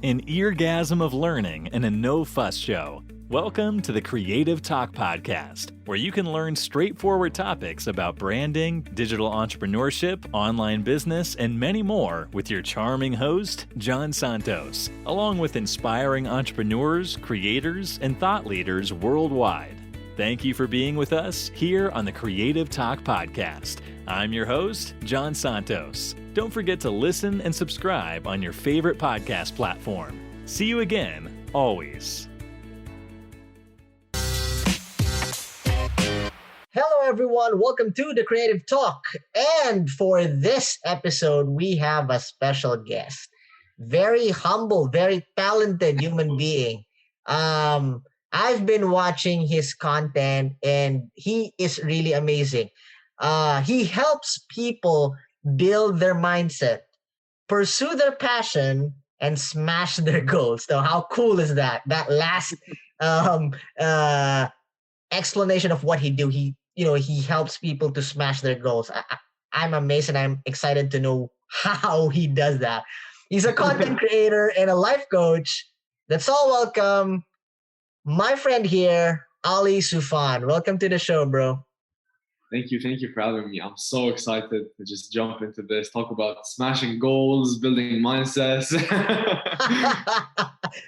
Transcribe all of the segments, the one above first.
an eargasm of learning and a no-fuss show. Welcome to the Creative Talk Podcast, where you can learn straightforward topics about branding, digital entrepreneurship, online business, and many more with your charming host, John Santos, along with inspiring entrepreneurs, creators, and thought leaders worldwide. Thank you for being with us here on the Creative Talk Podcast. I'm your host, John Santos. Don't forget to listen and subscribe on your favorite podcast platform. See you again, always. Hello, everyone. Welcome to the Creative Talk. And for this episode, we have a special guest. Very humble, very talented human being. I've been watching his content and he is really amazing. He helps people build their mindset, pursue their passion, and smash their goals. So how cool is that? That last explanation of what he do. He helps people to smash their goals. I'm amazed and I'm excited to know how he does that. He's a content creator and a life coach. Let's all welcome my friend here, Ali SOUFAN. Welcome to the show, bro. Thank you for having me. I'm so excited to just jump into this, talk about smashing goals, building mindsets.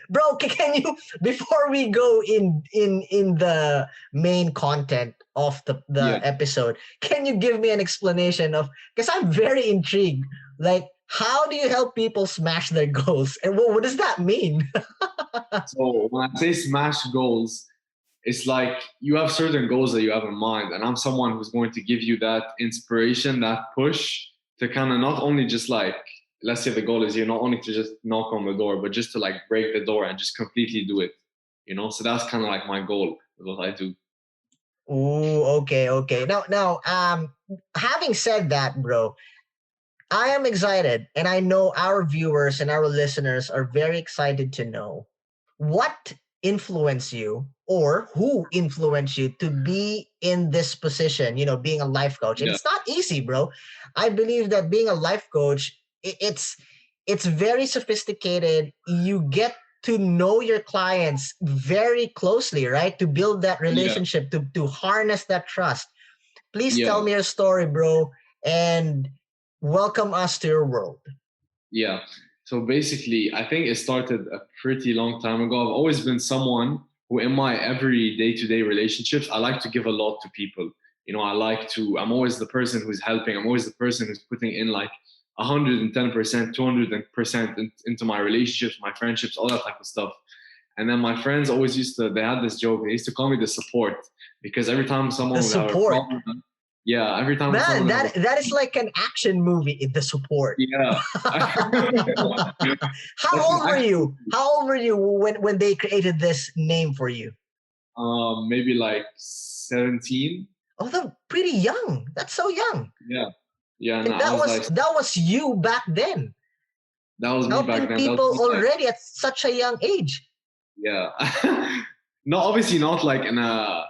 Bro, can you, before we go in the main content of the episode, can you give me an explanation of, because I'm very intrigued, like, how do you help people smash their goals? And what does that mean? So when I say smash goals, it's like you have certain goals that you have in mind. And I'm someone who's going to give you that inspiration, that push to kind of not only just like, let's say the goal is not only to just knock on the door, but just to like break the door and just completely do it, So that's kind of like my goal with what I do. Oh, okay. Now, having said that, bro, I am excited, and I know our viewers and our listeners are very excited to know what influenced you or who influenced you to be in this position, being a life coach. And it's not easy, bro. I believe that being a life coach, it's very sophisticated. You get to know your clients very closely, right? To build that relationship, to harness that trust. Please tell me your story, bro, and welcome us to your world. Yeah. So basically, I think it started a pretty long time ago. I've always been someone who in my every day-to-day relationships, I like to give a lot to people. I'm always the person who's helping. I'm always the person who's putting in like 110%, 200% into my relationships, my friendships, all that type of stuff. And then my friends always they had this joke. They used to call me the support because every time someone would have a problem, every time. Man, that is like an action movie, The Support. Yeah. How old were you? How old were you when they created this name for you? Maybe like 17. Oh, they're pretty young. That's so young. Yeah. No, that was you back then. That was me back then. Helping people already at such a young age. Yeah. No, obviously not like in a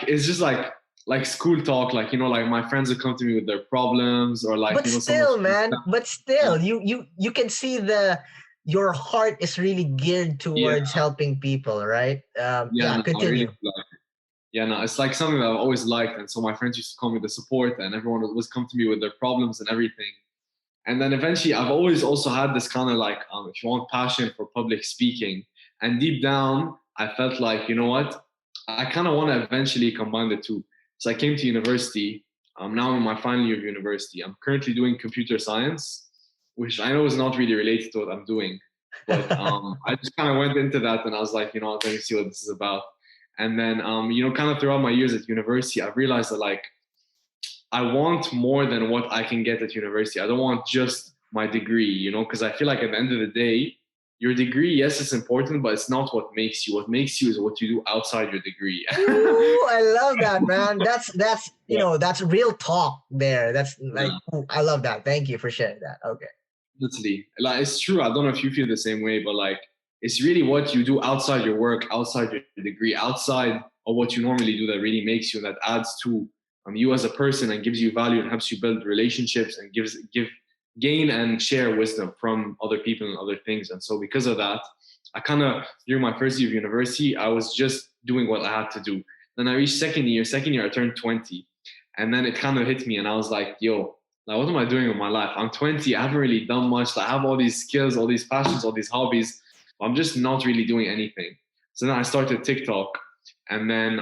it's just like school talk, like my friends would come to me with their problems or like. But still, man. But still, you can see your heart is really geared towards helping people, right? Continue. It's like something that I've always liked, and so my friends used to call me the support, and everyone would always come to me with their problems and everything. And then eventually, I've always also had this kind of like, if you want, passion for public speaking, and deep down, I felt like, you know what, I kind of want to eventually combine the two. So I came to university. Now I'm in my final year of university. I'm currently doing computer science, which I know is not really related to what I'm doing. But I just kind of went into that and I was like, let me see what this is about. And then, kind of throughout my years at university, I've realized that like, I want more than what I can get at university. I don't want just my degree, because I feel like at the end of the day, your degree, yes, it's important, but it's not what makes you. What makes you is what you do outside your degree. Ooh, I love that, man. That's that's real talk there. That's like, I love that. Thank you for sharing that. Okay. Literally, like it's true. I don't know if you feel the same way, but like it's really what you do outside your work, outside your degree, outside of what you normally do that really makes you, that adds to you as a person and gives you value and helps you build relationships and gain and share wisdom from other people and other things. And so because of that, I kind of, during my first year of university, I was just doing what I had to do. Then I reached second year I turned 20. And then it kind of hit me and I was like, yo, like, what am I doing with my life? I'm 20. I haven't really done much. Like, I have all these skills, all these passions, all these hobbies. But I'm just not really doing anything. So then I started TikTok. And then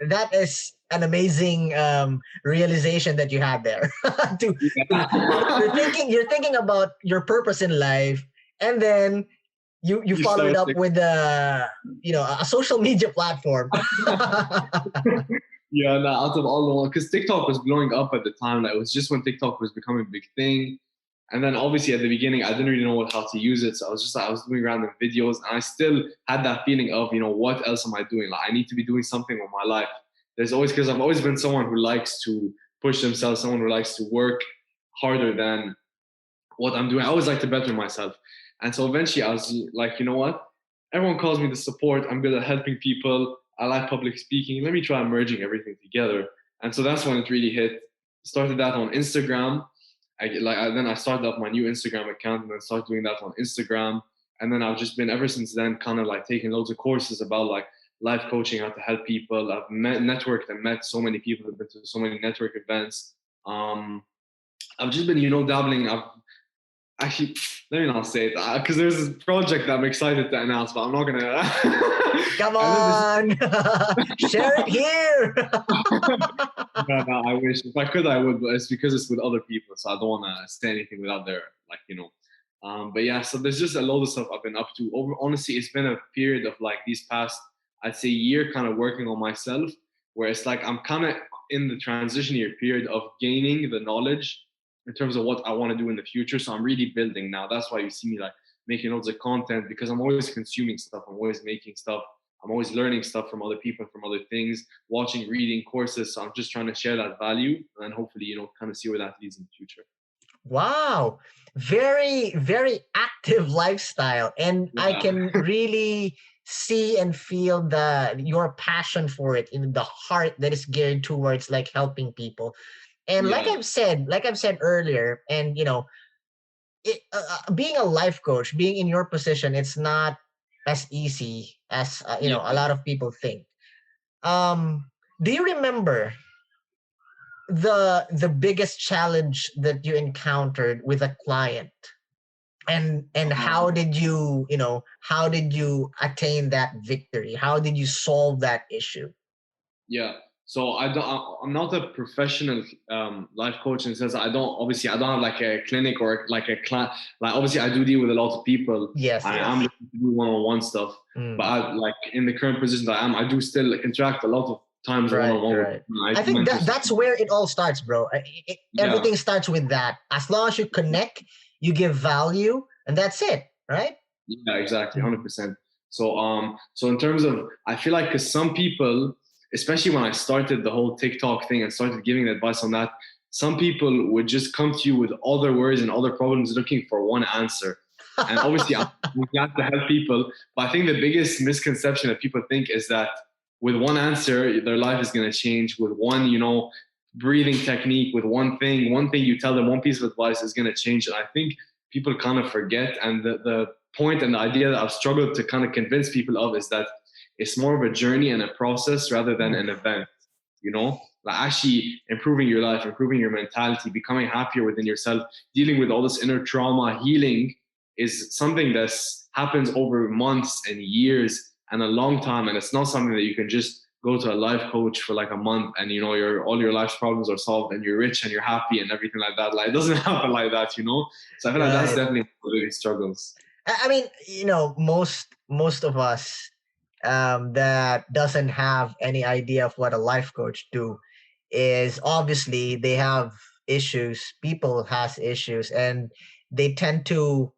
that is an amazing realization that you had there. You're thinking about your purpose in life, and then you followed up with a social media platform. Yeah, no, out of all the ones, because TikTok was blowing up at the time. Like, it was just when TikTok was becoming a big thing. And then obviously at the beginning, I didn't really know how to use it. So I was doing random videos, and I still had that feeling of, what else am I doing? Like, I need to be doing something with my life. Because I've always been someone who likes to push themselves, someone who likes to work harder than what I'm doing. I always like to better myself. And so eventually I was like, you know what? Everyone calls me the support. I'm good at helping people. I like public speaking. Let me try merging everything together. And so that's when it really hit. Started that on Instagram. Then I started up my new Instagram account and then started doing that on Instagram. And then I've just been ever since then kind of like taking loads of courses about like life coaching, how to help people. I've networked and met so many people. I've been to so many network events. I've just been, dabbling. Actually, let me not say it because there's this project that I'm excited to announce, but I'm not gonna. Come on, share it here. No, I wish if I could, I would, but it's because it's with other people, so I don't want to say anything without their But yeah, so there's just a load of stuff I've been up to. Honestly, it's been a period of like these past, I'd say, year, kind of working on myself, where it's like I'm kind of in the transition year period of gaining the knowledge in terms of what I want to do in the future. So I'm really building now. That's why you see me like making loads of content, because I'm always consuming stuff. I'm always making stuff. I'm always learning stuff from other people, from other things, watching, reading courses. So I'm just trying to share that value and hopefully, kind of see where that leads in the future. Wow. Very, very active lifestyle. And yeah. I can really see and feel your passion for it in the heart that is geared towards like helping people. And like I've said earlier, and being a life coach, being in your position, it's not as easy as a lot of people think. Do you remember the biggest challenge that you encountered with a client, and how did you attain that victory? How did you solve that issue? Yeah. So I'm not a professional life coach, in the sense I don't have like a clinic or like a class. Like obviously I do deal with a lot of people. Yes. I'm looking to do one-on-one stuff. But like in the current position that I do still interact a lot of times one-on-one. Right. I think that's where it all starts, bro. Everything starts with that. As long as you connect, you give value, and that's it, right? Yeah, exactly, 100%. So in terms of, I feel like because some people, especially when I started the whole TikTok thing and started giving advice on that, some people would just come to you with all their worries and all their problems looking for one answer. And obviously, I'm glad to help people. But I think the biggest misconception that people think is that with one answer, their life is going to change. With one, breathing technique, with one thing you tell them, one piece of advice is going to change. And I think people kind of forget. And the point and the idea that I've struggled to kind of convince people of is that it's more of a journey and a process rather than an event, like actually improving your life, improving your mentality, becoming happier within yourself, dealing with all this inner trauma. Healing is something that happens over months and years and a long time. And it's not something that you can just go to a life coach for like a month and, all your life's problems are solved and you're rich and you're happy and everything like that. Like, it doesn't happen like that, So I feel like that's definitely one of the biggest struggles. I mean, most of us, that doesn't have any idea of what a life coach do, is obviously they have issues. People has issues, and they tend to,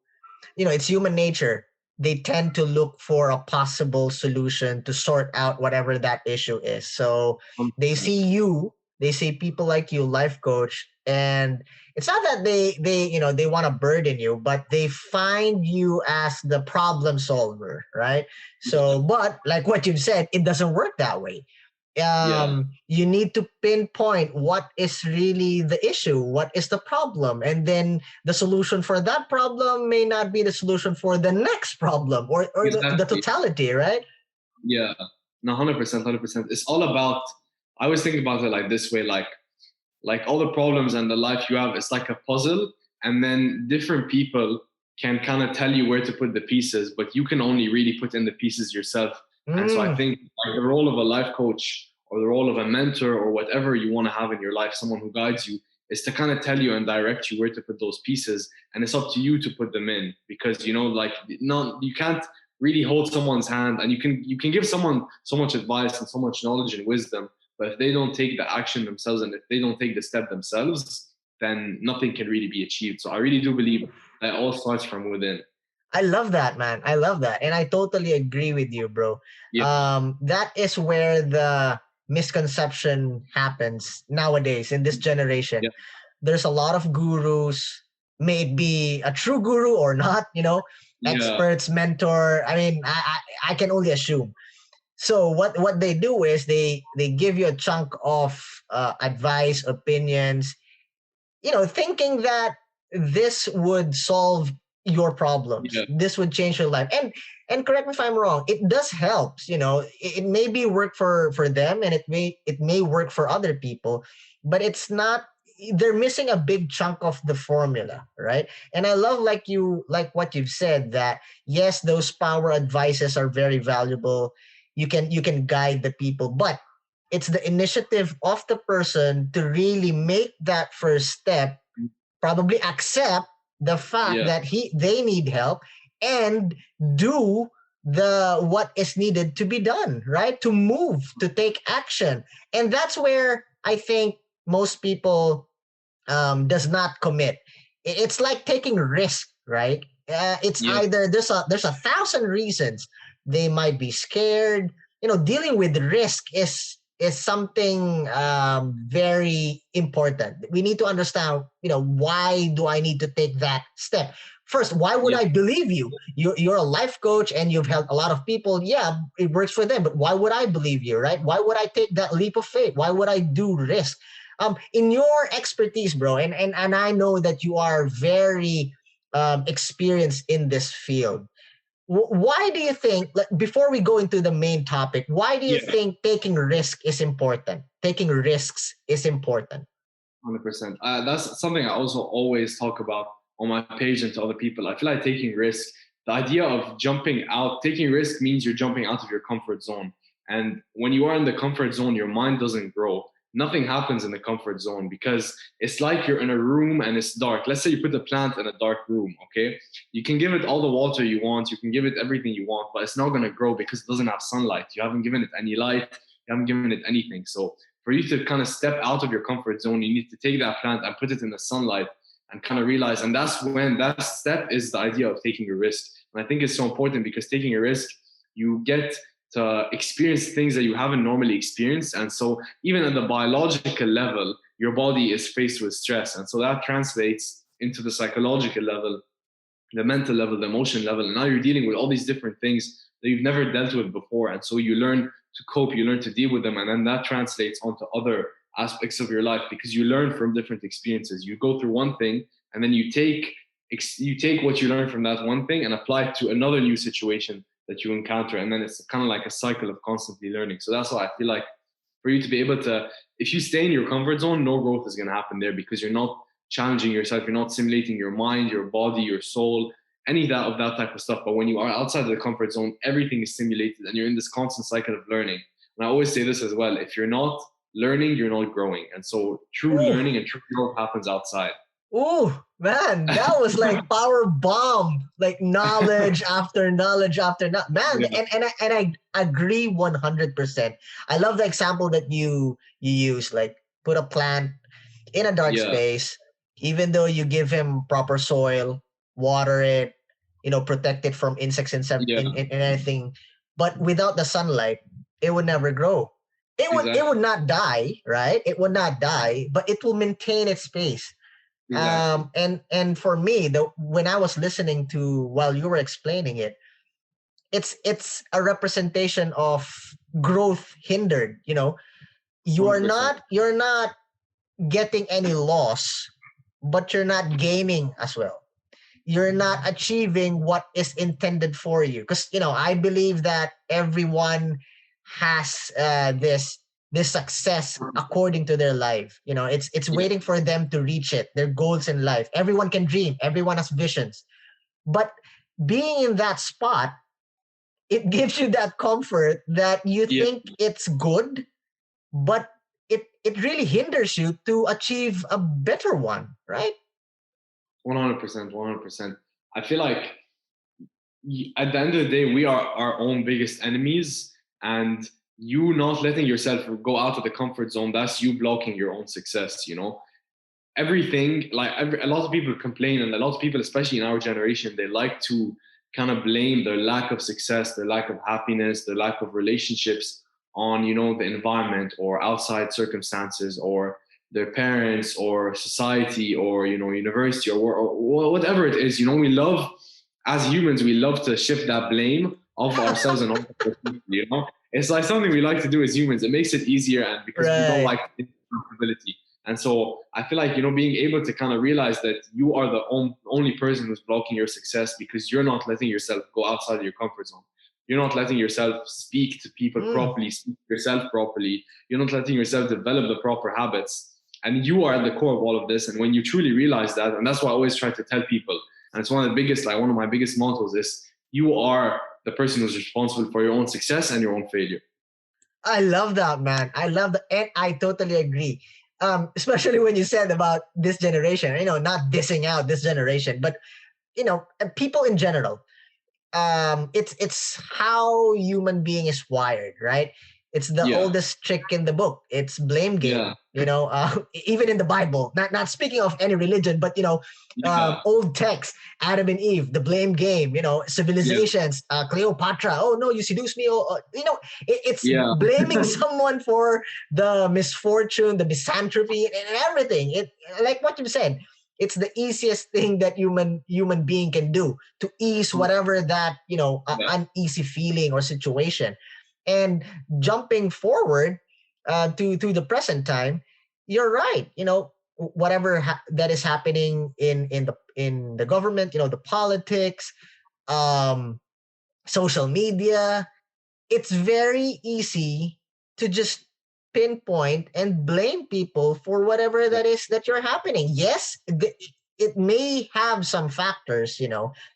it's human nature. They tend to look for a possible solution to sort out whatever that issue is. So they see people like you, life coach, and it's not that they want to burden you, but they find you as the problem solver, right? So, but like what you've said, it doesn't work that way. You need to pinpoint what is really the issue, what is the problem, and then the solution for that problem may not be the solution for the next problem, or the Exactly. totality, right? Yeah. No, 100%, 100%. It's all about, I always think about it like this way, like all the problems and the life you have, it's like a puzzle, and then different people can kind of tell you where to put the pieces, but you can only really put in the pieces yourself. And so I Mm. think like the role of a life coach or the role of a mentor or whatever you want to have in your life, someone who guides you, is to kind of tell you and direct you where to put those pieces, and it's up to you to put them in, because like not, you can't really hold someone's hand, and you can give someone so much advice and so much knowledge and wisdom, but if they don't take the action themselves and if they don't take the step themselves, then nothing can really be achieved. So I really do believe that it all starts from within. I love that, man. I love that. And I totally agree with you, bro. Yeah, That is where the misconception happens nowadays in this generation. yeah, There's a lot of gurus, may it be a true guru or not, yeah, experts, mentor. I mean, I can only assume. So what they do is they give you a chunk of advice, opinions, thinking that this would solve your problems, yeah, this would change your life. And correct me if I'm wrong, it does help. It may be work for them, and it may work for other people, but it's not. They're missing a big chunk of the formula, right? And I love, like what you've said, that yes, those power advices are very valuable. You can guide the people, but it's the initiative of the person to really make that first step, probably accept the fact yeah, that they need help, and do the what is needed to be done, right? To move, to take action. And that's where I think most people does not commit. It's like taking risk, right? It's yeah, either there's a thousand reasons. They might be scared. Dealing with risk is something very important. We need to understand. Why do I need to take that step? First, why would yeah, I believe you? You're a life coach and you've helped a lot of people. Yeah, it works for them, but why would I believe you, right? Why would I take that leap of faith? Why would I do risk? In your expertise, bro, and I know that you are very experienced in this field. Why do you think, like, before we go into the main topic, why do you yeah. think taking taking risks is important? 100%. That's something I also always talk about on my page and to other people. I feel like taking risk, the idea of jumping out, taking risk means you're jumping out of your comfort zone. And when you are in the comfort zone, your mind doesn't grow. Nothing happens in the comfort zone because it's like you're in a room and it's dark. Let's say you put a plant in a dark room, okay? You can give it all the water you want, you can give it everything you want, but it's not going to grow because it doesn't have sunlight. You haven't given it any light, you haven't given it anything. So for you to kind of step out of your comfort zone, you need to take that plant and put it in the sunlight and kind of realize. And that's when that step is the idea of taking a risk. And I think it's so important because taking a risk, you get to experience things that you haven't normally experienced. And so even at the biological level, your body is faced with stress. And so that translates into the psychological level, the mental level, the emotion level. And now you're dealing with all these different things that you've never dealt with before. And so you learn to cope, you learn to deal with them. And then that translates onto other aspects of your life because you learn from different experiences. You go through one thing and then you take what you learn from that one thing and apply it to another new situation that you encounter. And then it's kind of like a cycle of constantly learning. So that's why I feel like for you to be able to, if you stay in your comfort zone, no growth is going to happen there because you're not challenging yourself, you're not simulating your mind, your body, your soul, any of that type of stuff. But when you are outside of the comfort zone, everything is stimulated and you're in this constant cycle of learning. And I always say this as well: if you're not learning, you're not growing. And so true Ooh, learning and true growth happens outside. ooh, man, that was like power bomb, like knowledge after knowledge after man. Yeah, And I agree 100%. I love the example that you use, like put a plant in a dark yeah, space, even though you give him proper soil, water it, protect it from insects and yeah, and anything. But without the sunlight, it would never grow. It would exactly, not die, right? It would not die, but it will maintain its space. exactly. And for me, when I was listening to while you were explaining it, it's a representation of growth hindered. Hundred percent. You're not getting any loss, but you're not gaining as well. You're not achieving what is intended for you. Because I believe that everyone has this success according to their life. It's Yeah. waiting for them to reach it, their goals in life. Everyone can dream, everyone has visions. But being in that spot, it gives you that comfort that you Yeah. think it's good, but it really hinders you to achieve a better one, right? 100%. 100%. I feel like at the end of the day, we are our own biggest enemies, and you not letting yourself go out of the comfort zone, that's you blocking your own success, everything like a lot of people complain, and a lot of people, especially in our generation, they like to kind of blame their lack of success, their lack of happiness, their lack of relationships on the environment or outside circumstances or their parents or society or university or whatever it is. We love, as humans, we love to shift that blame of ourselves and other people. It's like something we like to do as humans. It makes it easier, and because we don't Right. like responsibility. And so I feel like, being able to kind of realize that you are the only person who's blocking your success because you're not letting yourself go outside of your comfort zone. You're not letting yourself speak to people properly, speak to yourself properly. You're not letting yourself develop the proper habits. And you are at the core of all of this. And when you truly realize that, and that's what I always try to tell people, and it's one of my biggest mottos is you are the person who's responsible for your own success and your own failure. I love that, man. I love that. And I totally agree. Especially when you said about this generation, not dissing out this generation, but, people in general. It's how human being is wired, right? It's the Yeah. oldest trick in the book. It's blame game. Yeah. Even in the Bible. Not speaking of any religion, but Yeah. old text, Adam and Eve, the blame game. Yeah. Civilizations, Cleopatra. Oh no, you seduced me. It's Yeah. blaming someone for the misfortune, the misanthropy, and everything. It like what you said. It's the easiest thing that human being can do to ease whatever that Yeah. uneasy feeling or situation. And jumping forward to the present time, you're right. Whatever that is happening in the government, the politics, um, social media, it's very easy to just pinpoint and blame people for whatever that is that you're happening. Yes, it may have some factors.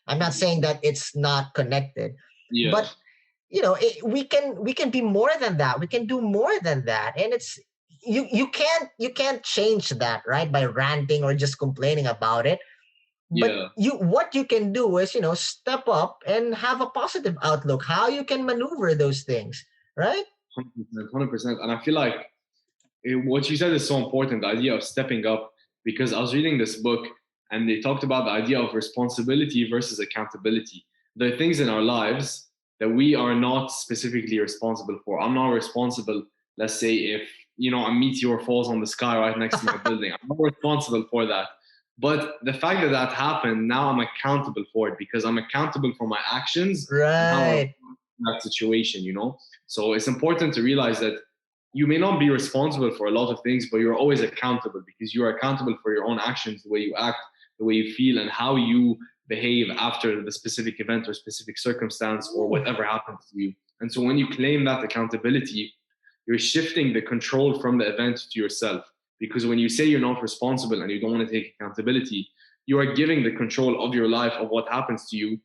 I'm not saying that it's not connected, Yeah. but we can be more than that. We can do more than that, and it's you can't change that, right, by ranting or just complaining about it. But Yeah. what you can do is step up and have a positive outlook, how you can maneuver those things, right? 100%. 100%. And I feel like what you said is so important, the idea of stepping up, because I was reading this book and they talked about the idea of responsibility versus accountability. There are things in our lives that we are not specifically responsible for. I'm not responsible, let's say, if a meteor falls on the sky right next to my building. I'm not responsible for that. But the fact that that happened, now I'm accountable for it because I'm accountable for my actions and how I Right. that situation. So it's important to realize that you may not be responsible for a lot of things, but you're always accountable because you are accountable for your own actions, the way you act, the way you feel, and how you behave after the specific event or specific circumstance or whatever happens to you. And so when you claim that accountability, you're shifting the control from the event to yourself. Because when you say you're not responsible and you don't want to take accountability, you are giving the control of your life, of what happens to you,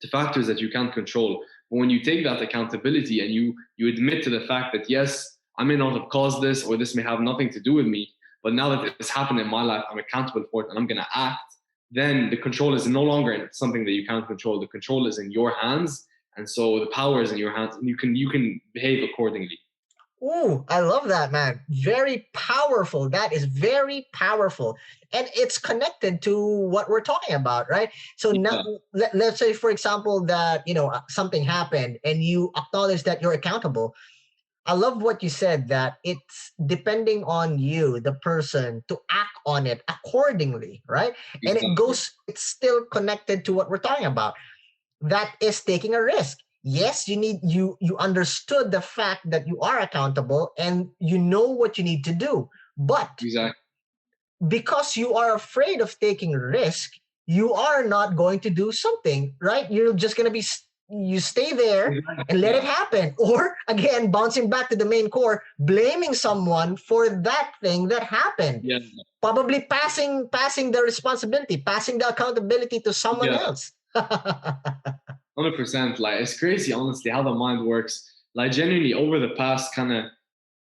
to factors that you can't control. But when you take that accountability and you admit to the fact that yes, I may not have caused this or this may have nothing to do with me, but now that it's happened in my life, I'm accountable for it and I'm going to act, then the control is no longer something that you can't control. The control is in your hands. And so the power is in your hands and you can behave accordingly. Ooh, I love that, man. Very powerful. That is very powerful. And it's connected to what we're talking about, right? So now, Yeah. let's say, for example, that, something happened and you acknowledge that you're accountable. I love what you said, that it's depending on you, the person, to act on it accordingly, right? And Exactly. it's still connected to what we're talking about. That is taking a risk. yes, you understood the fact that you are accountable and you know what you need to do. But Exactly. because you are afraid of taking risk, you are not going to do something, right? You're just going to you stay there Exactly. and let it Yeah. happen. Or again, bouncing back to the main core, blaming someone for that thing that happened. Yeah. Probably passing the responsibility, passing the accountability to someone Yeah. else. 100%. Like, it's crazy, honestly, how the mind works. Like, genuinely, over the past kind of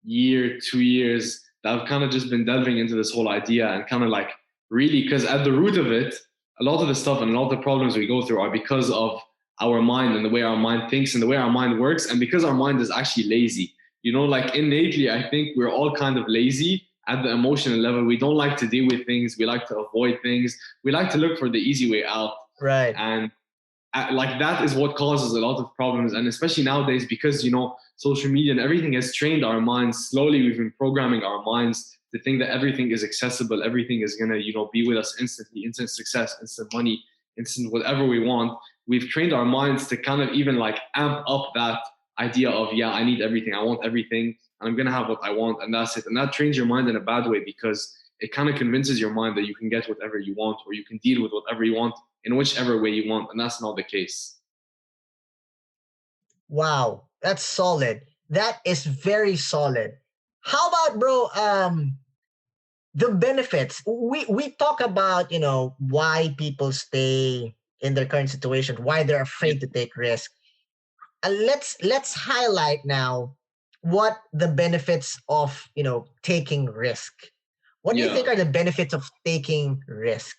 year, 2 years, that I've kind of just been delving into this whole idea and kind of like really, because at the root of it, a lot of the stuff and a lot of the problems we go through are because of our mind and the way our mind thinks and the way our mind works, and because our mind is actually lazy. You know, like innately, I think we're all kind of lazy at the emotional level. We don't like to deal with things. We like to avoid things. We like to look for the easy way out. Right. And like that is what causes a lot of problems, and especially nowadays, because social media and everything has trained our minds. Slowly we've been programming our minds to think that everything is accessible, everything is going to be with us instantly, instant success, instant money, instant whatever we want. We've trained our minds to kind of even like amp up that idea of, yeah, I need everything, I want everything, and I'm going to have what I want, and that's it. And that trains your mind in a bad way, because it kind of convinces your mind that you can get whatever you want, or you can deal with whatever you want in whichever way you want, and that's not the case. Wow, that's solid. That is very solid. How about, bro, the benefits? We talk about, why people stay in their current situation, why they're afraid to take risk. Let's highlight now what the benefits of, taking risk. What do you think Yeah. are the benefits of taking risk?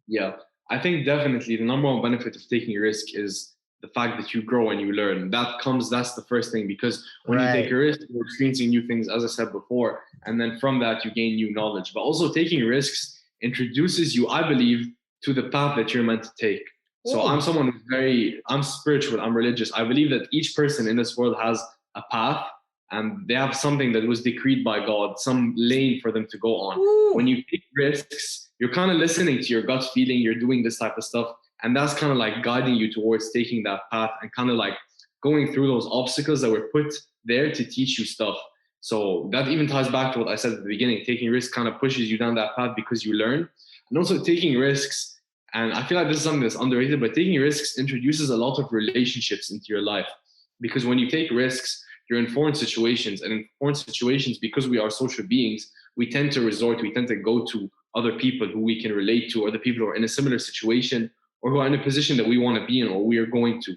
Yeah, I think definitely the number one benefit of taking a risk is the fact that you grow and you learn. That's the first thing, because when you take a Right. risk, you're experiencing new things, as I said before, and then from that you gain new knowledge. But also, taking risks introduces you, I believe, to the path that you're meant to take. So I'm Ooh. someone I'm spiritual, I'm religious. I believe that each person in this world has a path, and they have something that was decreed by God, some lane for them to go on. Ooh. When you take risks, you're kind of listening to your gut feeling, you're doing this type of stuff, and that's kind of like guiding you towards taking that path and kind of like going through those obstacles that were put there to teach you stuff. So that even ties back to what I said at the beginning. Taking risks kind of pushes you down that path because you learn. And also taking risks, and I feel like this is something that's underrated, but taking risks introduces a lot of relationships into your life. Because when you take risks, you're in foreign situations, and in foreign situations, because we are social beings, we tend to go to other people who we can relate to, or the people who are in a similar situation, or who are in a position that we want to be in, or we are going to.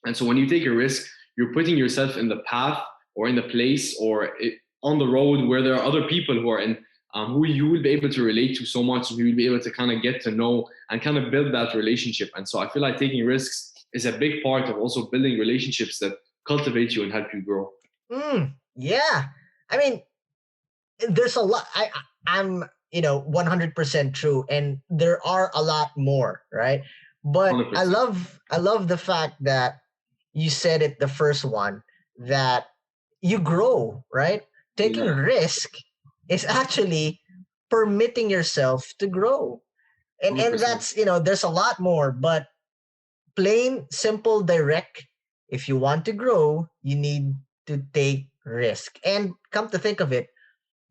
And so when you take a risk, you're putting yourself in the path, or in the place, or on the road where there are other people who are in, who you will be able to relate to so much, and who you'll be able to kind of get to know and kind of build that relationship. And so I feel like taking risks is a big part of also building relationships that cultivate you and help you grow. Yeah. I mean, there's a lot. I'm 100% true, and there are a lot more, right? But 100%. I love the fact that you said it, the first one, that you grow, right? Taking Yeah. risk is actually permitting yourself to grow. And 100%. that's, there's a lot more, but plain, simple, direct. If you want to grow, you need to take risk. And come to think of it,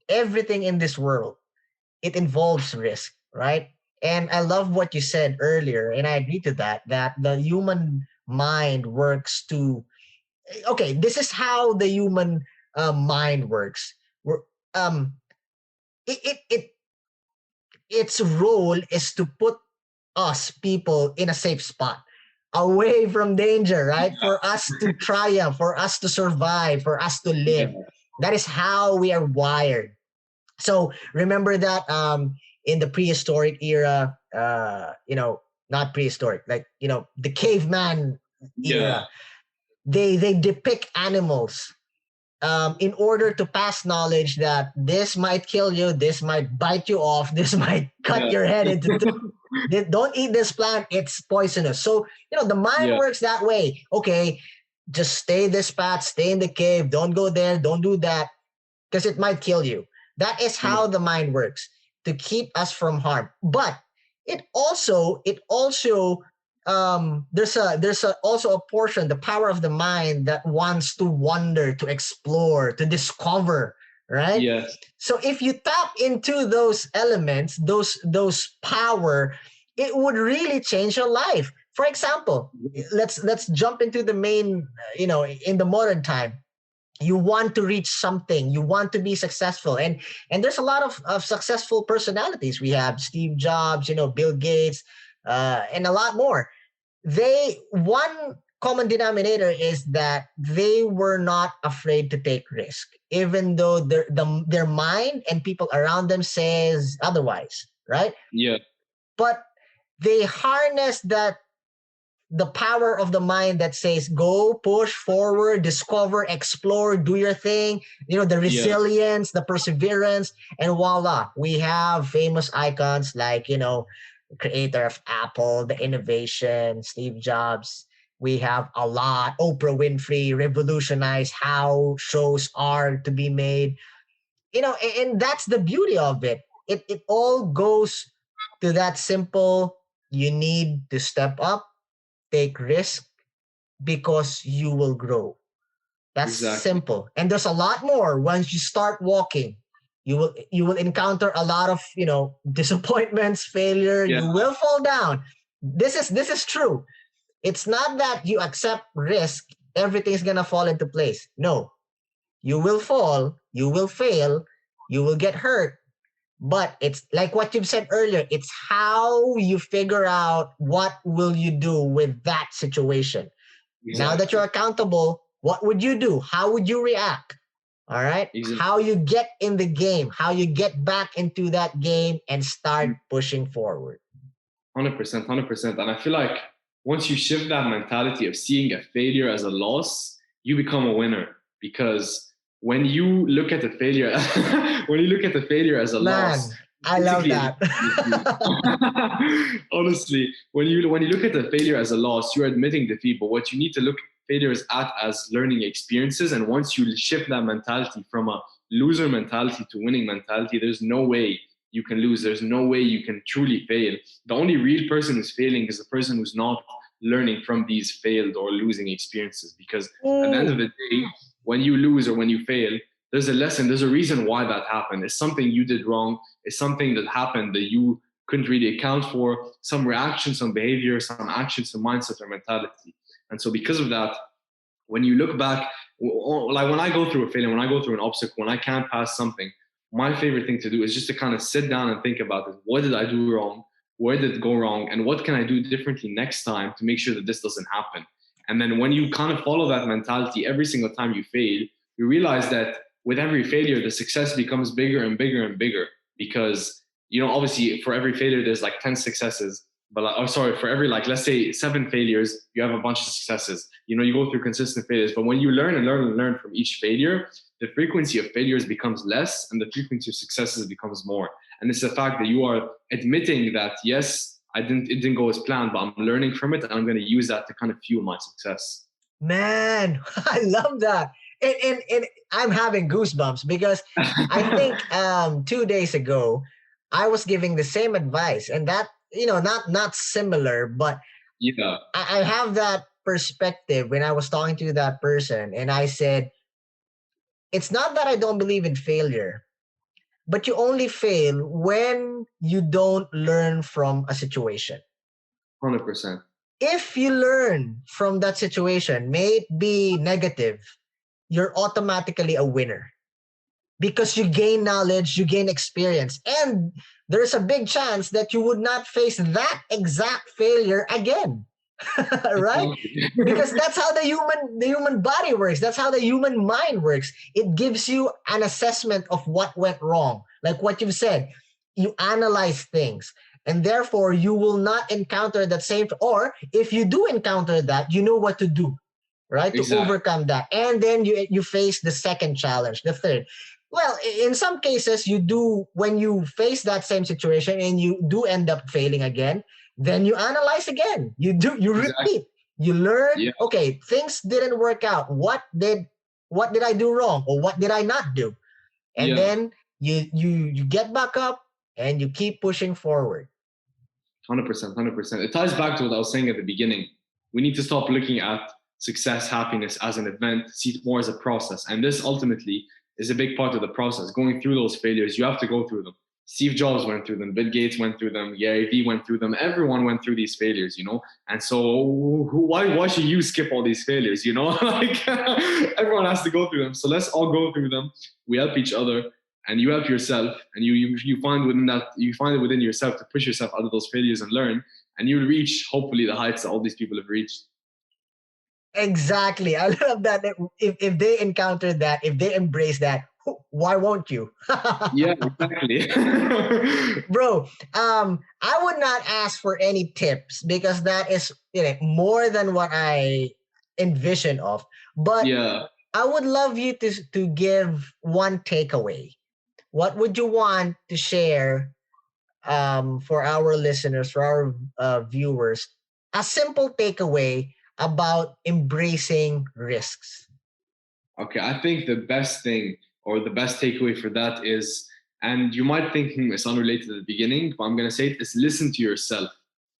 everything in this world, it involves risk, right? And I love what you said earlier, and I agree to that the human mind works to, okay, this is how the human mind works. We're, um, it, it, it, its role is to put us people in a safe spot, away from danger, right? For us to triumph, for us to survive, for us to live. Yeah. That is how we are wired. So remember that in the prehistoric era, not prehistoric, like, the caveman Yeah. era, they depict animals in order to pass knowledge that this might kill you, this might bite you off, this might cut Yeah. your head into two. Don't eat this plant, it's poisonous. So, the mind Yeah. works that way. Okay, just stay this path, stay in the cave, don't go there, don't do that, because it might kill you. That is how the mind works, to keep us from harm. But it also there's also a portion, the power of the mind, that wants to wonder, to explore, to discover, right? Yes. So if you tap into those elements, those power, it would really change your life. For example, let's jump into the main, in the modern time. You want to reach something, you want to be successful, and there's a lot of successful personalities. We have Steve Jobs, Bill Gates, and a lot more. They one common denominator is that they were not afraid to take risk, even though their mind and people around them says otherwise, right? Yeah. But they harness that, the power of the mind that says go, push forward, discover, explore, do your thing, the Yeah. resilience, the perseverance, and voila, we have famous icons like, creator of Apple, the innovation, Steve Jobs. We have a lot. Oprah Winfrey revolutionized how shows are to be made. And that's the beauty of it. It all goes to that simple. You need to step up, take risk, because you will grow. That's Exactly. simple. And there's a lot more once you start walking. You will encounter a lot of, disappointments, failure. Yeah. You will fall down. This is true. It's not that you accept risk, everything's gonna fall into place. No. You will fall, you will fail, you will get hurt. But it's like what you've said earlier, it's how you figure out what will you do with that situation. Now that you're Exactly. accountable, what would you do? How would you react? All right. How Exactly. you get in the game, how you get back into that game and start pushing forward. 100%, 100%. And I feel like once you shift that mentality of seeing a failure as a loss, you become a winner. Because when you look at the failure, when you look at the failure as a loss, Man, I love basically that. honestly, when you look at the failure as a loss, you're admitting defeat. But what you need to look failures at as learning experiences. And once you shift that mentality from a loser mentality to winning mentality, there's no way you can lose. There's no way you can truly fail. The only real person who's failing is the person who's not learning from these failed or losing experiences. Because at the end of Ooh, the day, when you lose or when you fail, there's a lesson, there's a reason why that happened. It's something you did wrong, it's something that happened that you couldn't really account for, some reaction, some behavior, some action, some mindset or mentality. And so because of that, when you look back, like when I go through a failure, when I go through an obstacle, when I can't pass something, my favorite thing to do is just to kind of sit down and think about it. What did I do wrong? Where did it go wrong? And what can I do differently next time to make sure that this doesn't happen? And then when you kind of follow that mentality every single time you fail, you realize that with every failure, the success becomes bigger and bigger and bigger because, obviously for every failure, there's like 10 successes. But for every, like, let's say 7 failures, you have a bunch of successes. You go through consistent failures. But when you learn and learn and learn from each failure, the frequency of failures becomes less and the frequency of successes becomes more. And it's the fact that you are admitting that, yes, it didn't go as planned, but I'm learning from it and I'm going to use that to kind of fuel my success. man, I love that. And I'm having goosebumps because I think 2 days ago I was giving the same advice, and that, not similar, but Yeah, I have that perspective when I was talking to that person, and I said, it's not that I don't believe in failure, but you only fail when you don't learn from a situation. 100%. If you learn from that situation, may it be negative, you're automatically a winner because you gain knowledge, you gain experience, and there's a big chance that you would not face that exact failure again. Right? Because Exactly. that's how the human body works. That's how the human mind works. It gives you an assessment of what went wrong. Like what you've said, you analyze things, and therefore you will not encounter that same, or if you do encounter that, you know what to do, right? To Exactly. overcome that. And then you face the second challenge, the third. Well, in some cases, you do, when you face that same situation and you do end up failing again, then you analyze again. You Exactly. repeat. You learn, Yeah. okay, things didn't work out. What did I do wrong, or what did I not do? And Yeah. then you get back up and you keep pushing forward. 100%, 100%. It ties back to what I was saying at the beginning. We need to stop looking at success, happiness as an event, see it more as a process. And this ultimately is a big part of the process. Going through those failures, you have to go through them. Steve Jobs went through them. Bill Gates went through them. Gary Vee went through them. Everyone went through these failures, you know? And so why should you skip all these failures, you know? Like everyone has to go through them. So let's all go through them. We help each other and you help yourself, and you find within that, you find it within yourself to push yourself out of those failures and learn, and you'll reach hopefully the heights that all these people have reached. Exactly. I love that. If they encounter that, if they embrace that, why won't you? Yeah, exactly. Bro, I would not ask for any tips because that is, you know, more than what I envision of. But Yeah. I would love you to give one takeaway. What would you want to share for our listeners, for our viewers? A simple takeaway about embracing risks. Okay, I think the best thing or the best takeaway for that is, and you might think it's unrelated at the beginning, but I'm going to say it, is listen to yourself.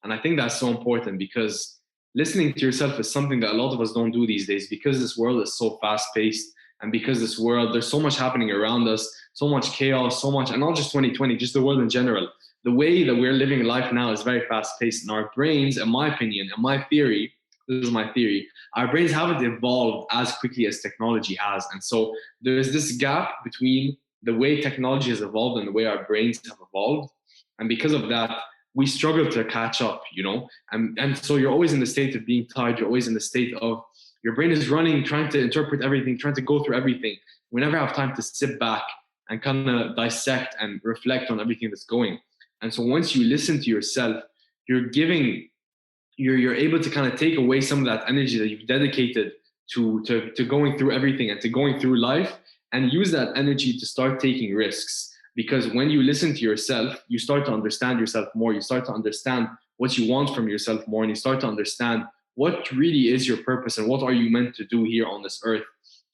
And I think that's so important because listening to yourself is something that a lot of us don't do these days because this world is so fast paced and because this world, there's so much happening around us, so much chaos, so much, and not just 2020, just the world in general. The way that we're living life now is very fast paced, and our brains, in my opinion, in my theory, this is my theory, our brains haven't evolved as quickly as technology has. And so there's this gap between the way technology has evolved and the way our brains have evolved. And because of that, we struggle to catch up, you know? And so you're always in the state of being tired. You're always in the state of your brain is running, trying to interpret everything, trying to go through everything. We never have time to sit back and kind of dissect and reflect on everything that's going. And so once you listen to yourself, you're able to kind of take away some of that energy that you've dedicated to going through everything and to going through life, and use that energy to start taking risks. Because when you listen to yourself, you start to understand yourself more. You start to understand what you want from yourself more, and you start to understand what really is your purpose and what are you meant to do here on this earth.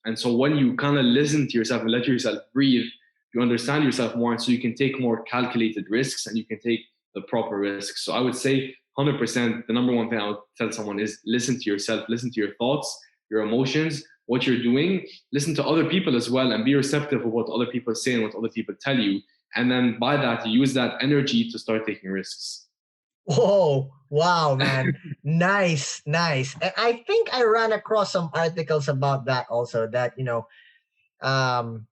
And so when you kind of listen to yourself and let yourself breathe, you understand yourself more, and so you can take more calculated risks and you can take the proper risks. So I would say 100%, the number one thing I would tell someone is listen to yourself, listen to your thoughts, your emotions, what you're doing, listen to other people as well, and be receptive of what other people say and what other people tell you. And then by that, you use that energy to start taking risks. Whoa, wow, man. Nice, nice. I think I ran across some articles about that also, that, you know, um,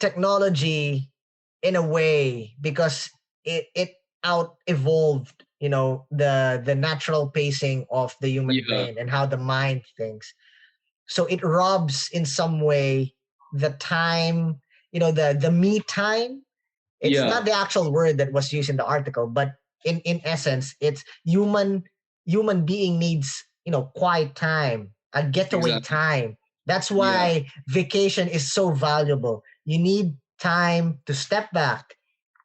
technology in a way, because it out evolved, you know, the natural pacing of the human brain and how the mind thinks. So it robs in some way the time, you know, the me time. It's not the actual word that was used in the article, but in essence, it's human being needs, you know, quiet time, a getaway time. That's why vacation is so valuable. You need time to step back,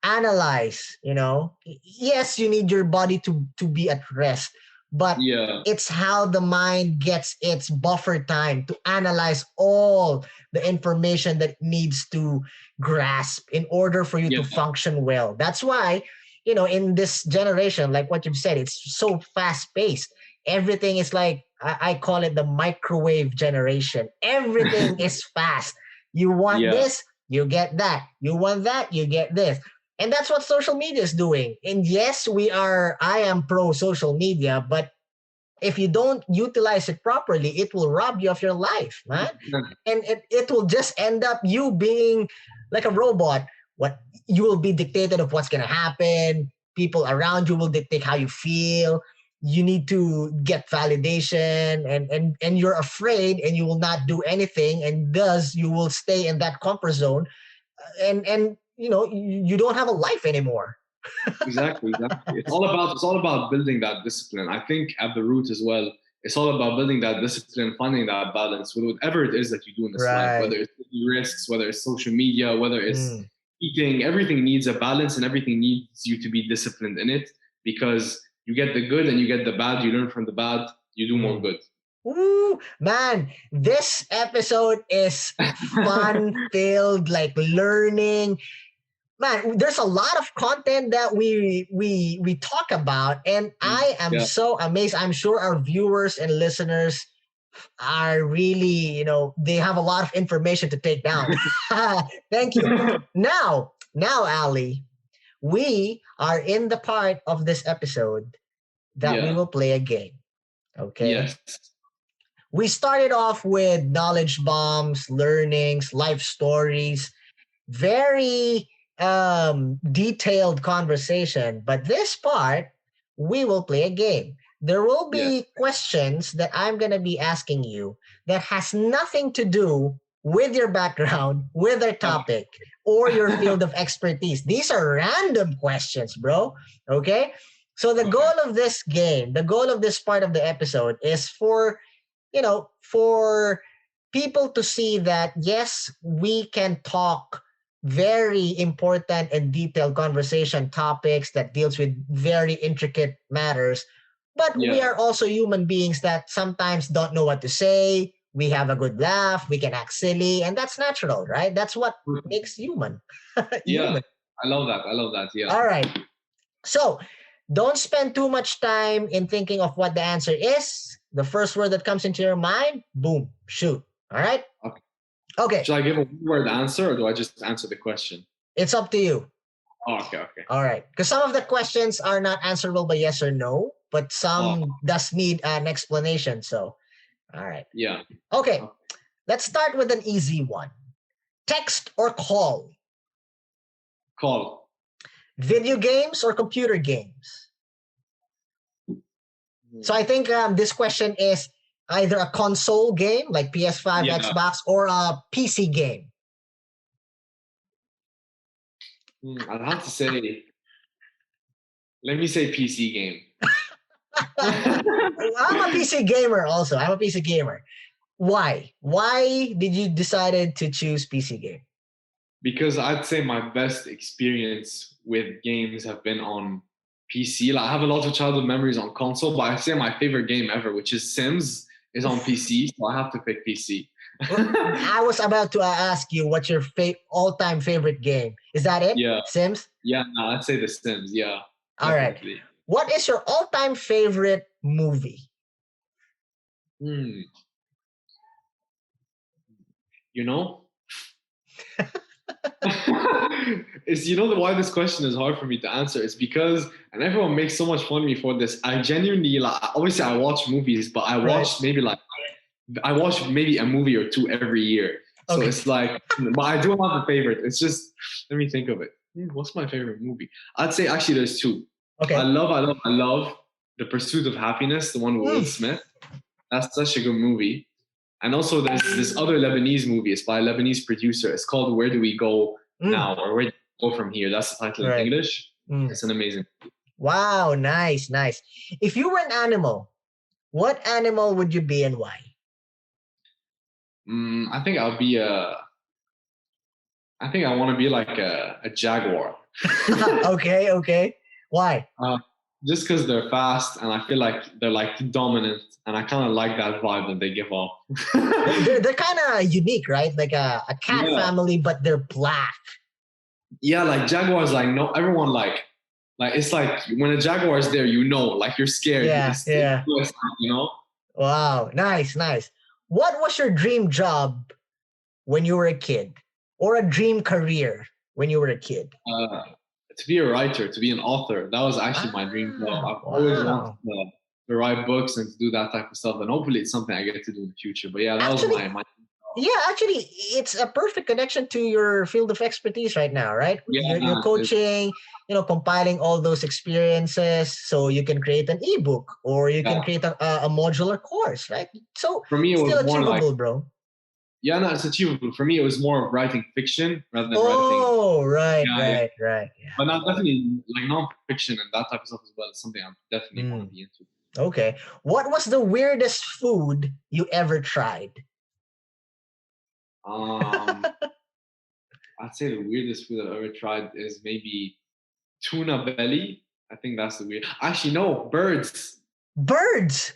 analyze, you know. Yes, you need your body to be at rest, but it's how the mind gets its buffer time to analyze all the information that it needs to grasp in order for you to function well. That's why, you know, in this generation, like what you've said, it's so fast paced. Everything is like, I call it the microwave generation. Everything is fast. You want this, you get that. You want that, you get this. And that's what social media is doing. And yes, I am pro social media, but if you don't utilize it properly, it will rob you of your life, man. And it will just end up you being like a robot. What you will be dictated of what's gonna happen. People around you will dictate how you feel. You need to get validation, and you're afraid, and you will not do anything, and thus you will stay in that comfort zone, and you know, you don't have a life anymore. Exactly. It's all about building that discipline. I think at the root as well, it's all about building that discipline, finding that balance with whatever it is that you do in this life, whether it's risks, whether it's social media, whether it's eating. Everything needs a balance, and everything needs you to be disciplined in it, because you get the good and you get the bad. You learn from the bad. You do more good. Ooh, man, this episode is fun filled, like learning. man, there's a lot of content that we talk about, and I am Yeah. so amazed. I'm sure our viewers and listeners are really, they have a lot of information to take down. Thank you. Now, Ali, we are in the part of this episode that we Yeah. will play a game. Okay. Yes. We started off with knowledge bombs, learnings, life stories, very detailed conversation. But this part, we will play a game. There will Yeah. be questions that I'm going to be asking you that has nothing to do with your background, with our topic, or your field of expertise. These are random questions, bro. Okay? So the goal of this game, the goal of this part of the episode is for people to see that, yes, we can talk very important and detailed conversation topics that deals with very intricate matters, but we Yeah. are also human beings that sometimes don't know what to say. We have a good laugh, we can act silly, and that's natural, right? That's what makes human. Yeah. Human. I love that. I love that. Yeah. All right. So don't spend too much time in thinking of what the answer is. The first word that comes into your mind, boom, shoot. All right? Okay. Okay. Should I give a word answer or do I just answer the question? It's up to you. Oh, okay. All right. Because some of the questions are not answerable by yes or no, but some does need an explanation. So, all right. Yeah. Okay. Let's start with an easy one. Text or call? Call. Video games or computer games? So I think this question is either a console game like PS5, Yeah. Xbox, or a PC game. I'd have to say, let me say PC game. I'm a PC gamer also. I'm a PC gamer. Why? Why did you decided to choose PC game? Because I'd say my best experience with games have been on PC. Like I have a lot of childhood memories on console, but I'd say my favorite game ever, which is Sims, is on PC. So I have to pick PC. I was about to ask you what's your all-time favorite game. Is that it? Yeah. Sims? Yeah, no, I'd say The Sims. Yeah. All definitely. right. What is your all-time favorite movie? You know? Why this question is hard for me to answer is because, and everyone makes so much fun of me for this, I genuinely, like, obviously I watch movies, but I watch maybe a movie or two every year. So Okay. it's like, but I do have a favorite. It's just, let me think of it. What's my favorite movie? I'd say actually there's two. Okay. I love The Pursuit of Happiness, the one with Will Smith. That's such a good movie. And also there's this other Lebanese movie. It's by a Lebanese producer. It's called Where Do We Go Now? Or Where Do We Go From Here? That's the title in English. It's an amazing movie. Wow, nice. If you were an animal, what animal would you be and why? I think I want to be like a jaguar. Okay. Why? Just because they're fast and I feel like they're like dominant, and I kind of like that vibe that they give off. they're kind of unique, right? Like a cat family, but they're black. Yeah, like jaguars, like no, everyone like it's like when a jaguar is there, like you're scared. Yeah. Wow, nice. What was your dream job when you were a kid, or a dream career when you were a kid? To be a writer, to be an author. That was actually my dream job. I've always wanted to write books and to do that type of stuff. And hopefully it's something I get to do in the future. But yeah, that was my Yeah, actually, it's a perfect connection to your field of expertise right now, right? Yeah, you're coaching, compiling all those experiences so you can create an ebook or you can create a modular course, right? So for me, it was still more achievable, like, bro. Yeah, no, it's achievable. For me, it was more of writing fiction rather than writing. Oh, right. Yeah. But not definitely like non-fiction and that type of stuff as well. It's something I definitely want to be into. Okay. What was the weirdest food you ever tried? I'd say the weirdest food I've ever tried is maybe tuna belly. I think that's the weird. Actually, no, birds. Birds?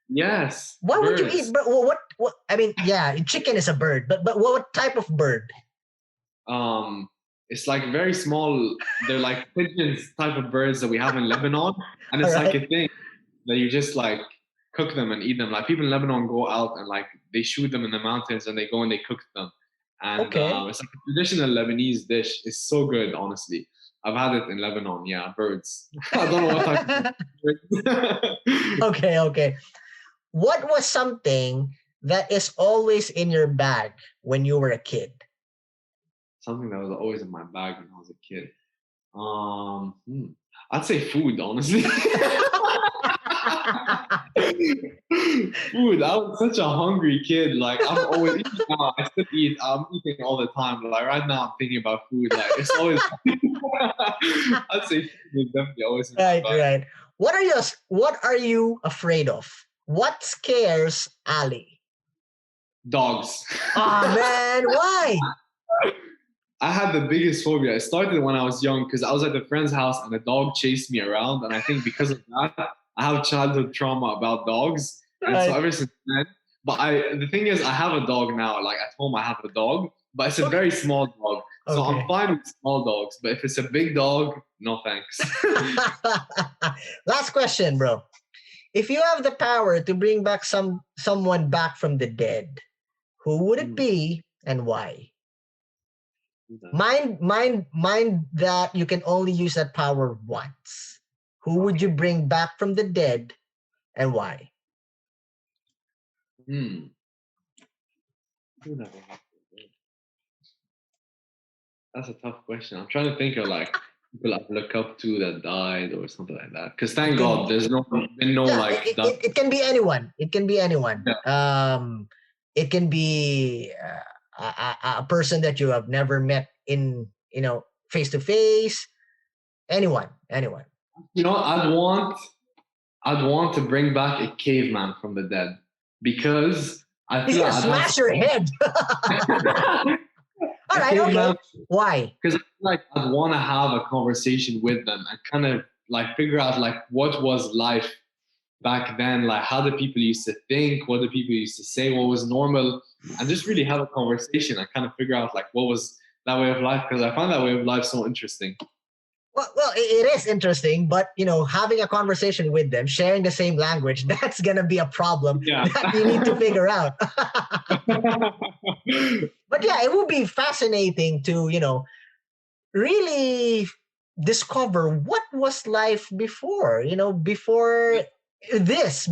Yes. Why would you eat? But what? I mean, yeah, chicken is a bird, but what type of bird? It's like very small. They're like pigeons type of birds that we have in Lebanon, and All it's like right. a thing that you just like cook them and eat them. Like people in Lebanon go out and like they shoot them in the mountains and they go and they cook them, and Okay. it's like a traditional Lebanese dish. It's so good, honestly. I've had it in Lebanon. Yeah, birds. I don't know what type of birds. Okay, okay. What was something that is always in your bag when you were a kid? Something that was always in my bag when I was a kid. I'd say food, honestly. Food. I was such a hungry kid. Like I'm always eating now. I still eat. I'm eating all the time. Like right now, I'm thinking about food. Like it's always. I'd say food is definitely always in my Right, bag. right. What are you afraid of? What scares Ali? Dogs. Oh man, why? I had the biggest phobia. It started when I was young because I was at a friend's house and a dog chased me around. And I think because of that, I have childhood trauma about dogs. And so Right. ever since then, the thing is, I have a dog now. Like at home, I have a dog, but it's a Okay. very small dog. So Okay. I'm fine with small dogs. But if it's a big dog, no thanks. Last question, bro. If you have the power to bring back someone back from the dead, who would it be and why? Mind that you can only use that power once. Who would you bring back from the dead and why? Hmm. Who would I bring back from the dead? That's a tough question. I'm trying to think of like people I look up to that died or something like that. Because It thank can, God, there's been no yeah, like that. it can be anyone. It can be anyone. Yeah. It can be a person that you have never met in, face to face. Anyone, anyone. You know, I'd want to bring back a caveman from the dead because I He's feel gonna like I'd have smash your head. All a right, okay. caveman Why? because I feel like I'd want to have a conversation with them and kind of like figure out like what was life back then, like how the people used to think, what the people used to say, what was normal, and just really have a conversation and kind of figure out like what was that way of life because I find that way of life so interesting. Well, it is interesting, but having a conversation with them, sharing the same language, that's gonna be a problem Yeah. that you need to figure out. But yeah, it would be fascinating to, really discover what was life before, before this.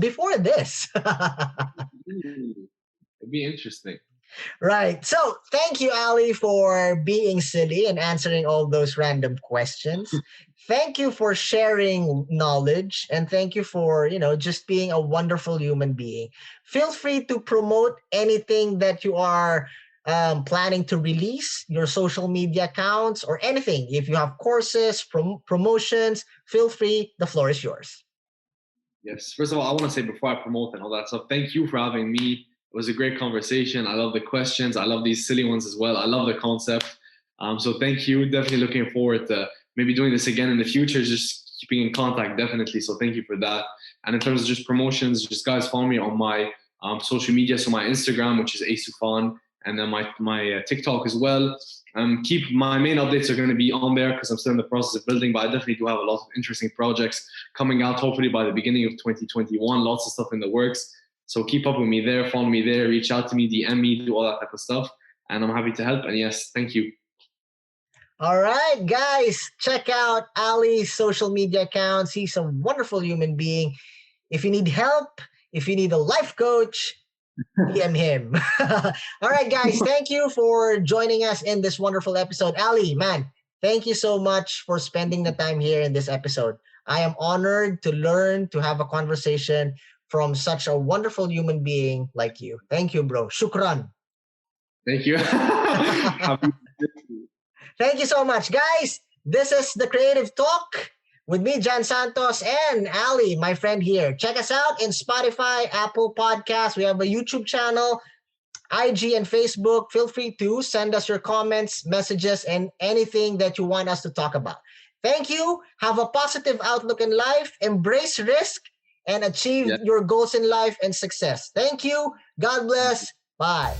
It'd be interesting. Right. So thank you, Ali, for being silly and answering all those random questions. Thank you for sharing knowledge and thank you for, just being a wonderful human being. Feel free to promote anything that you are planning to release, your social media accounts or anything. If you have courses, promotions, feel free. The floor is yours. Yes. First of all, I want to say before I promote and all that stuff, thank you for having me. It was a great conversation. I love the questions. I love these silly ones as well. I love the concept. So thank you. Definitely looking forward to maybe doing this again in the future. Just keeping in contact, definitely. So thank you for that. And in terms of just promotions, just guys follow me on my social media. So my Instagram, which is SOUFAN, and then my TikTok as well. Keep my main updates are going to be on there because I'm still in the process of building, but I definitely do have a lot of interesting projects coming out hopefully by the beginning of 2021. Lots of stuff in the works. So keep up with me there, follow me there, reach out to me, DM me, do all that type of stuff. And I'm happy to help. And yes, thank you. All right, guys, check out Ali's social media accounts. He's a wonderful human being. If you need help, if you need a life coach, DM him. All right, guys, thank you for joining us in this wonderful episode. Ali, man, thank you so much for spending the time here in this episode. I am honored to learn, to have a conversation from such a wonderful human being like you. Thank you, bro. Shukran. Thank you. Thank you so much, guys. This is the Creative Talk with me, Jan Santos, and Ali, my friend here. Check us out in Spotify, Apple Podcasts. We have a YouTube channel, IG and Facebook. Feel free to send us your comments, messages, and anything that you want us to talk about. Thank you. Have a positive outlook in life. Embrace risk and achieve your goals in life and success. Thank you. God bless. Bye.